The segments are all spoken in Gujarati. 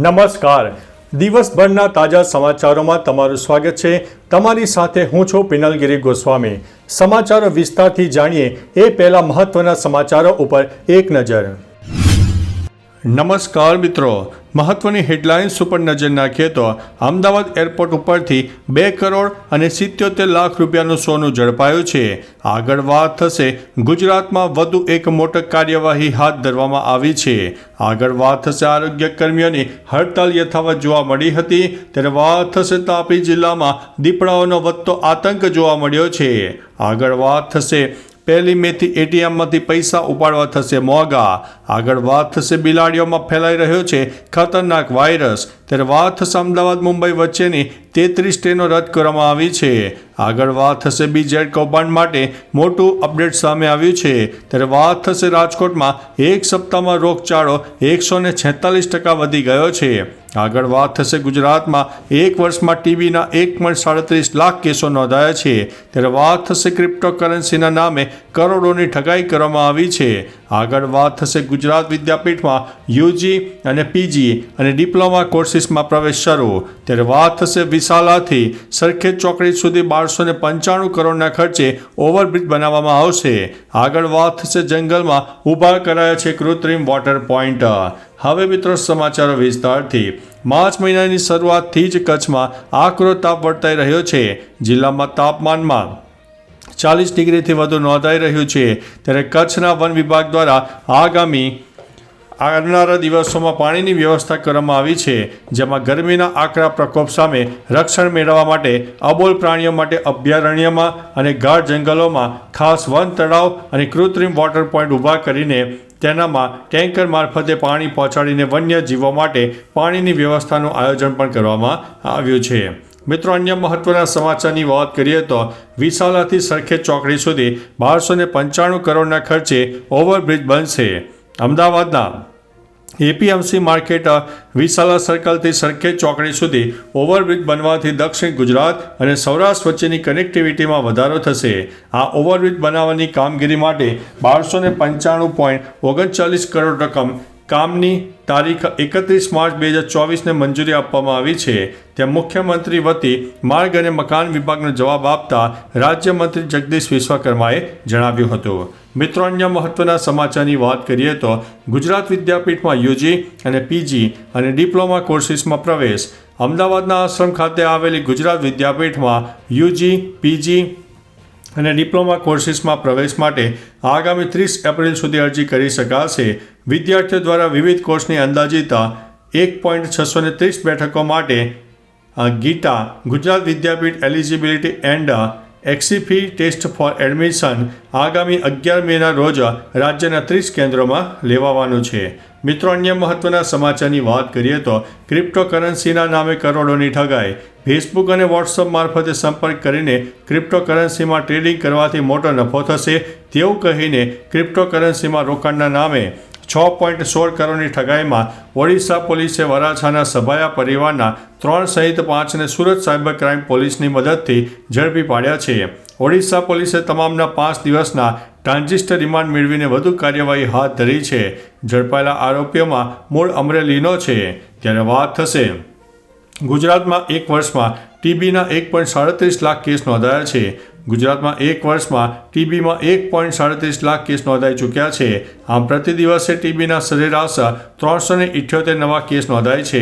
નમસ્કાર. દિવસભરના તાજા સમાચારોમાં તમારું સ્વાગત છે. તમારી સાથે હું છું પિનલગીરી ગોસ્વામી. સમાચારો વિસ્તારથી જાણીએ એ પહેલા મહત્વના સમાચારો ઉપર એક નજર. નમસ્કાર મિત્રો, મહત્વની હેડલાઇન્સ ઉપર નજર નાખીએ તો અમદાવાદ એરપોર્ટ ઉપરથી 2 કરોડ અને 77 લાખ રૂપિયાનું સોનું ઝડપાયું છે. આગળ વાત થશે ગુજરાતમાં વધુ એક મોટી કાર્યવાહી હાથ ધરવામાં આવી છે. આગળ વાત થશે આરોગ્ય કર્મીઓની હડતાલ યથાવત જોવા મળી હતી. ત્યારે વાત થશે તાપી જિલ્લામાં દીપડાઓનો વધતો આતંક જોવા મળ્યો છે. આગળ વાત થશે 1 મેથી એટીએમમાંથી પૈસા ઉપાડવા થશે મોંઘા. આગળ વાત થશે બિલાડીઓમાં ફેલાઈ રહ્યો છે ખતરનાક વાયરસ. ત્યારે વાત થશે અમદાવાદ મુંબઈ વચ્ચેની 33 ટ્રેનો રદ કરવામાં આવી છે. આગળ વાત થશે BZ કૌભાંડ માટે મોટું અપડેટ સામે આવ્યું છે. ત્યારે વાત થશે રાજકોટમાં એક સપ્તાહમાં રોગચાળો 146% વધી ગયો છે. આગળ વાત થશે ગુજરાતમાં એક વર્ષમાં ટીબીના 1.37 લાખ કેસો નોંધાયા છે. ત્યારે વાત થશે ક્રિપ્ટોકરન્સીના નામે કરોડોની ઠગાઈ કરવામાં આવી છે. આગળ વાત થશે ગુજરાત વિદ્યાપીઠમાં યુજી અને પીજી અને ડિપ્લોમા કોર્સિસમાં પ્રવેશ શરૂ. ત્યારે વાત થશે વિશાલાથી સરખેજ ચોકડી સુધી 1295 કરોડના ખર્ચે ઓવરબ્રિજ બનાવવામાં આવશે. આગળ વાત થશે જંગલમાં ઊભા કરાયા છે કૃત્રિમ વોટર પોઈન્ટ. હવે મિત્રો સમાચારો વિસ્તારથી. માર્ચ મહિનાની શરૂઆતથી જ કચ્છમાં આકરો તાપ વર્તાઈ રહ્યો છે. જિલ્લામાં તાપમાનમાં 40 ડિગ્રીથી વધુ નોંધાઈ રહ્યું છે. ત્યારે કચ્છના વન વિભાગ દ્વારા આગામી આવનારા દિવસોમાં પાણીની વ્યવસ્થા કરવામાં આવી છે. જેમાં ગરમીના આકરા પ્રકોપ સામે રક્ષણ મેળવવા માટે અબોલ પ્રાણીઓ માટે અભયારણ્યમાં અને ગાઢ જંગલોમાં ખાસ વન તળાવ અને કૃત્રિમ વોટર પોઈન્ટ ઊભા કરીને તેનામાં ટેન્કર મારફતે પાણી પહોંચાડીને વન્ય જીવો માટે પાણીની વ્યવસ્થાનું આયોજન પણ કરવામાં આવ્યું છે. મિત્રો, અન્ય મહત્વના સમાચારની વાત કરીએ તો વિશાલાથી સરખેજ ચોકડી સુધી 1295 કરોડના ખર્ચે ઓવરબ્રિજ બનશે. અમદાવાદના એપીએમસી માર્કેટ વિશાલા સર્કલથી સરખેજ ચોકડી સુધી ઓવરબ્રિજ બનવાથી દક્ષિણ ગુજરાત અને સૌરાષ્ટ્ર વચ્ચેની કનેક્ટિવિટીમાં વધારો થશે. આ ઓવરબ્રિજ બનાવવાની કામગીરી માટે 1295.39 કરોડ રકમ કામની તારીખ 31 માર્ચ 2024ને મંજૂરી આપવામાં આવી છે. ત્યાં મુખ્યમંત્રી વતી માર્ગ અને મકાન વિભાગનો જવાબ આપતા રાજ્યમંત્રી જગદીશ વિશ્વકર્માએ જણાવ્યું હતું. મિત્રો, અન્ય મહત્વના સમાચારની વાત કરીએ તો ગુજરાત વિદ્યાપીઠમાં યુજી અને પીજી અને ડિપ્લોમા કોર્સિસમાં પ્રવેશ. અમદાવાદના આશ્રમ ખાતે આવેલી ગુજરાત વિદ્યાપીઠમાં યુજી, પીજી અને ડિપ્લોમા કોર્સિસમાં પ્રવેશ માટે આગામી 30 એપ્રિલ સુધી અરજી કરી શકાશે. વિદ્યાર્થીઓ દ્વારા વિવિધ કોર્સની અંદાજિત 1.630 બેઠકો માટે ગીટા ગુજરાત વિદ્યાપીઠ એલિજિબિલિટી એન્ડ એક્સીફી ટેસ્ટ ફોર એડમિશન આગામી 11 મેના રોજ રાજ્યના 30 કેન્દ્રોમાં લેવાવાનું છે. મિત્રો, અન્ય મહત્વના સમાચારની વાત કરીએ તો ક્રિપ્ટોકરન્સીના નામે કરોડોની ઠગાઈ. ફેસબુક અને વોટ્સઅપ મારફતે સંપર્ક કરીને ક્રિપ્ટોકરન્સીમાં ટ્રેડિંગ કરવાથી મોટો નફો થશે તેવું કહીને ક્રિપ્ટોકરન્સીમાં રોકાણના નામે 6.16 કરોડની ઠગાઈમાં ઓડિશા પોલીસે વરાછાના સભાયા પરિવારના 3 સહિત 5ને સુરત સાયબર ક્રાઇમ પોલીસની મદદથી ઝડપી પાડ્યા છે. ઓડિશા પોલીસે તમામના 5 દિવસના ટ્રાન્ઝિસ્ટર રિમાન્ડ મેળવીને વધુ કાર્યવાહી હાથ ધરી છે. ઝડપાયેલા આરોપીઓમાં મૂળ અમરેલીનો છે. ત્યારે વાત થશે ગુજરાતમાં એક વર્ષમાં ટીબીના 1.37 લાખ કેસ નોંધાયા છે. ગુજરાતમાં એક વર્ષમાં ટીબીમાં 1.37 લાખ કેસ નોંધાઈ ચૂક્યા છે. આમ પ્રતિ દિવસે ટીબીના સરેરાશ 378 નવા કેસ નોંધાય છે.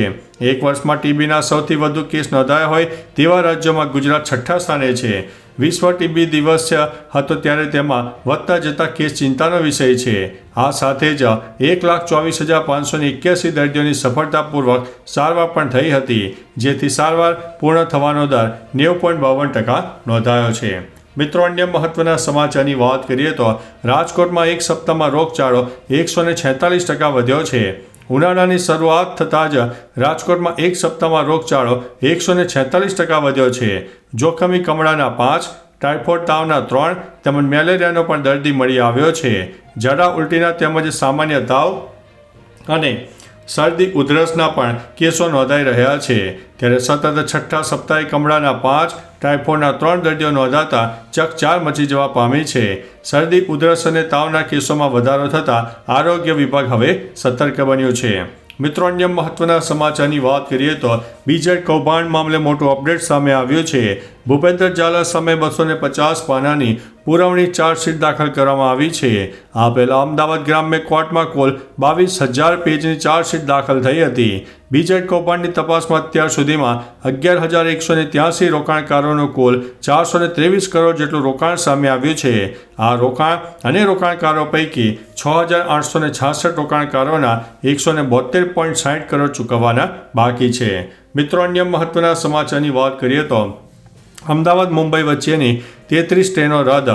એક વર્ષમાં ટીબીના સૌથી વધુ કેસ નોંધાયા હોય તેવા રાજ્યોમાં ગુજરાત 6થા સ્થાને છે. વિશ્વ ટીબી દિવસ હતો ત્યારે તેમાં વધતા જતા કેસ ચિંતાનો વિષય છે. આ સાથે જ 1,24,581 દર્દીઓની સફળતાપૂર્વક સારવાર પણ થઈ હતી, જેથી સારવાર પૂર્ણ થવાનો દર 90.52% નોંધાયો છે. મિત્રો, અન્ય મહત્વના સમાચારની વાત કરીએ તો રાજકોટમાં એક સપ્તાહમાં રોગચાળો 146% વધ્યો છે. ઉનાળાની શરૂઆત થતાં જ રાજકોટમાં એક સપ્તાહમાં રોગચાળો 146% વધ્યો છે. જોખમી કમળાના 5, ટાઇફોઇડ તાવના 3 તેમજ મેલેરિયાનો પણ દર્દી મળી આવ્યો છે. ઝાડા ઉલટીના તેમજ સામાન્ય તાવ અને શરદી ઉધરસના પણ કેસો નોંધાઈ રહ્યા છે. ત્યારે સતત 6થા સપ્તાહે કમળાના 5, ટાઇફોઇડના 3 દર્દીઓ નોંધાતા ચકચાર મચી જવા પામી છે. શરદી ઉધરસ અને તાવના કેસોમાં વધારો થતાં આરોગ્ય વિભાગ હવે સતર્ક બન્યું છે. મિત્રો, અન્ય મહત્વના સમાચારની વાત કરીએ તો બીજેડ કૌભાંડ મામલે મોટું અપડેટ સામે આવ્યું છે. ભૂપેન્દ્ર ઝાલા સામે 250 પાનાની પુરવણી ચાર્જશીટ દાખલ કરવામાં આવી છે. આ પહેલા અમદાવાદ ગ્રામ્ય કોર્ટમાં કુલ 22,000 પેજની ચાર્જશીટ દાખલ થઈ હતી. બીજેડ કૌભાંડની તપાસમાં અત્યાર સુધીમાં 11,183 રોકાણકારોનું કુલ 423 કરોડ જેટલું રોકાણ સામે આવ્યું છે. આ રોકાણ અને રોકાણકારો પૈકી 6,866 રોકાણકારોના 172.60 કરોડ ચૂકવવાના બાકી છે. મિત્રો, અન્ય મહત્વના સમાચારની વાત કરીએ તો અમદાવાદ મુંબઈ વચ્ચેની 33 ટ્રેનો રદ.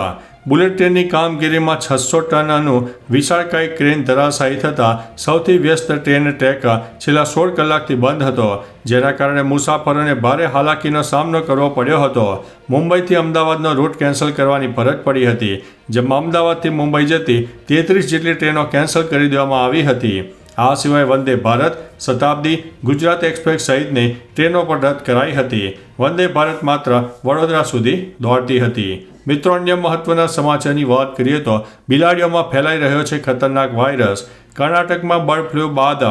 બુલેટ ટ્રેનની કામગીરીમાં 600 ટનનું વિશાળકાય ક્રેન ધરાશાયી થતાં સૌથી વ્યસ્ત ટ્રેન ટ્રેક છેલ્લા 16 કલાકથી બંધ હતો, જેના કારણે મુસાફરોને ભારે હાલાકીનો સામનો કરવો પડ્યો હતો. મુંબઈથી અમદાવાદનો રૂટ કેન્સલ કરવાની ફરજ પડી હતી, જેમાં અમદાવાદથી મુંબઈ જતી 33 જેટલી ટ્રેનો કેન્સલ કરી દેવામાં આવી હતી. આ સિવાય વંદે ભારત, શતાબ્દી, ગુજરાત એક્સપ્રેસ સહિતની ટ્રેનો પણ રદ કરાઈ હતી. વંદે ભારત માત્ર વડોદરા સુધી દોડતી હતી. મિત્રો, અન્ય મહત્વના સમાચારની વાત કરીએ તો બિલાડીઓમાં ફેલાઈ રહ્યો છે ખતરનાક વાયરસ. કર્ણાટકમાં બર્ડ ફ્લૂ બાદ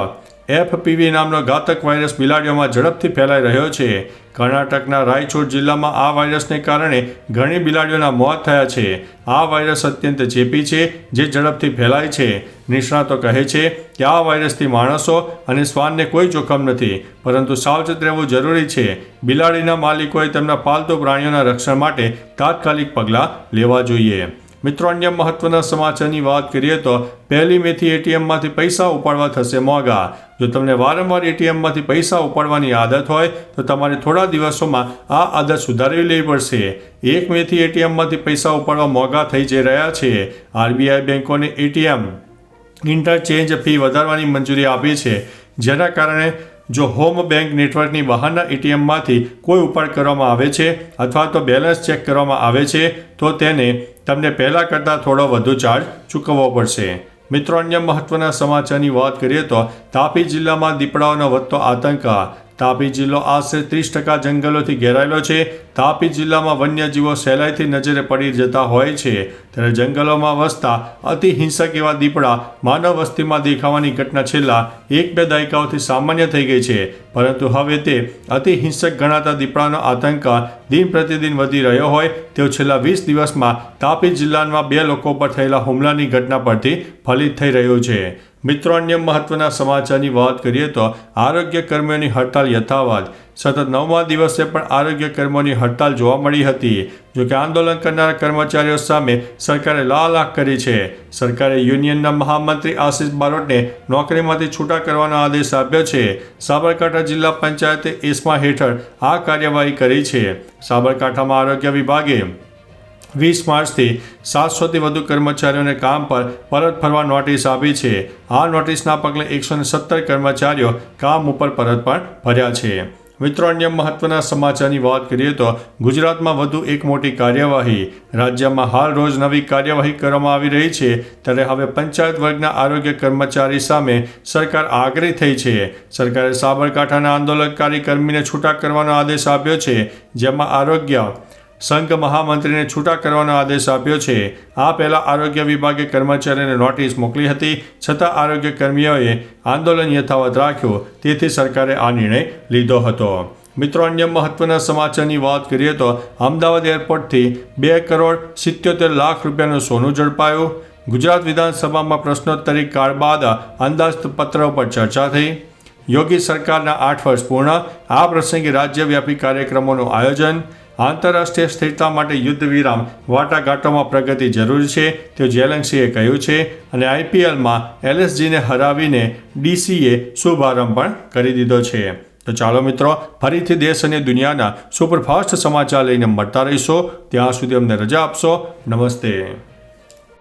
FPV નામનો ઘાતક વાયરસ બિલાડીઓમાં ઝડપથી ફેલાઈ રહ્યો છે. કર્ણાટકના રાયચૂર જિલ્લામાં આ વાયરસને કારણે ઘણી બિલાડીઓના મોત થયા છે. આ વાયરસ અત્યંત ચેપી છે, જે ઝડપથી ફેલાય છે. નિષ્ણાતો કહે છે કે આ વાયરસથી માણસો અને શ્વાનને કોઈ જોખમ નથી, પરંતુ સાવચેત રહેવું જરૂરી છે. બિલાડીના માલિકોએ તેમના પાલતુ પ્રાણીઓના રક્ષણ માટે તાત્કાલિક પગલાં લેવા જોઈએ. મિત્રો, અન્ય મહત્વના સમાચારની વાત કરીએ તો 1 મેથી એટીએમમાંથી પૈસા ઉપાડવા થશે મોંઘા. જો તમને વારંવાર એટીએમમાંથી પૈસા ઉપાડવાની આદત હોય તો તમારે થોડા દિવસોમાં આ આદત સુધારવી લેવી પડશે. 1 મેથી એટીએમમાંથી પૈસા ઉપાડવા મોંઘા થઈ જઈ રહ્યા છે. RBI બેંકોને એટીએમ ઇન્ટરચેન્જ ફી વધારવાની મંજૂરી આપી છે, જેના કારણે જો હોમ બેંક નેટવર્કની બહારના એટીએમમાંથી કોઈ ઉપાડ કરવામાં આવે છે અથવા તો બેલેન્સ ચેક કરવામાં આવે છે તો તમને પહેલાં કરતાં થોડો વધુ ચાર્જ ચૂકવવો પડશે. મિત્રો, અન્ય મહત્વના સમાચારની વાત કરીએ તો તાપી જિલ્લામાં દીપડાઓનો વધતો આતંક. તાપી જિલ્લો આશરે 30% જંગલોથી ઘેરાયેલો છે. તાપી જિલ્લામાં વન્યજીવો સહેલાઈથી નજરે પડી જતા હોય છે, ત્યારે જંગલોમાં વસતા અતિ હિંસક એવા દીપડા માનવ વસ્તીમાં દેખાવાની ઘટના છેલ્લા 1-2 દાયકાઓથી સામાન્ય થઈ ગઈ છે. પરંતુ હવે તે અતિ હિંસક ગણાતા દીપડાનો આતંક દિન પ્રતિદિન વધી રહ્યો હોય તેવું છેલ્લા 20 દિવસમાં તાપી જિલ્લામાં 2 લોકો પર થયેલા હુમલાની ઘટના પરથી ફલિત થઈ રહ્યું છે. મિત્રો, અન્ય મહત્વના સમાચારની વાત કરીએ તો આરોગ્ય કર્મીઓની હડતાલ યથાવત. સતત 9મા દિવસે પણ આરોગ્ય કર્મીઓની હડતાલ જોવા મળી હતી. જોકે આંદોલન કરનારા કર્મચારીઓ સામે સરકારે લાખ કરી છે. સરકારે યુનિયનના મહામંત્રી આશિષ બારોટને નોકરીમાંથી છૂટા કરવાનો આદેશ આપ્યો છે. સાબરકાંઠા જિલ્લા પંચાયતે એસ્મા હેઠળ આ કાર્યવાહી કરી છે. સાબરકાંઠામાં આરોગ્ય વિભાગે 20 માર્ચથી 700થી વધુ કર્મચારીઓને કામ પર પરત ફરવા નોટિસ આપી છે. આ નોટિસના પગલે 117 કર્મચારીઓ કામ ઉપર પરત પણ ફર્યા છે. મિત્રો, અન્ય મહત્વના સમાચારની વાત કરીએ તો ગુજરાતમાં વધુ એક મોટી કાર્યવાહી. રાજ્યમાં હાલ રોજ નવી કાર્યવાહી કરવામાં આવી રહી છે, ત્યારે હવે પંચાયત વર્ગના આરોગ્ય કર્મચારી સામે સરકાર આગ્રહી થઈ છે. સરકારે સાબરકાંઠાના આંદોલનકારી કર્મીને છૂટા કરવાનો આદેશ આપ્યો છે, જેમાં આરોગ્ય સંઘ મહામંત્રીને છૂટા કરવાનો આદેશ આપ્યો છે. આ પહેલાં આરોગ્ય વિભાગે કર્મચારીઓને નોટિસ મોકલી હતી, છતાં આરોગ્ય કર્મીઓએ આંદોલન યથાવત રાખ્યું, તેથી સરકારે આ નિર્ણય લીધો હતો. મિત્રો, અન્ય મહત્વના સમાચારની વાત કરીએ તો અમદાવાદ એરપોર્ટથી 2,77,00,000 રૂપિયાનું સોનું ઝડપાયું. ગુજરાત વિધાનસભામાં પ્રશ્નોત્તરી કાળ બાદ અંદાજપત્ર પર ચર્ચા થઈ. યોગી સરકારના 8 વર્ષ પૂર્ણ. આ પ્રસંગે રાજ્યવ્યાપી કાર્યક્રમોનું આયોજન. આંતરરાષ્ટ્રીય સ્થિરતા માટે યુદ્ધ વિરામ વાટાઘાટોમાં પ્રગતિ જરૂરી છે તેવું જેલેન્સીએ કહ્યું છે. અને IPLમાં LSGને હરાવીને DCએ શુભારંભ પણ કરી દીધો છે. તો ચાલો મિત્રો, ફરીથી દેશ અને દુનિયાના સુપરફાસ્ટ સમાચાર લઈને મળતા રહીશો. ત્યાં સુધી અમને રજા આપશો. નમસ્તે.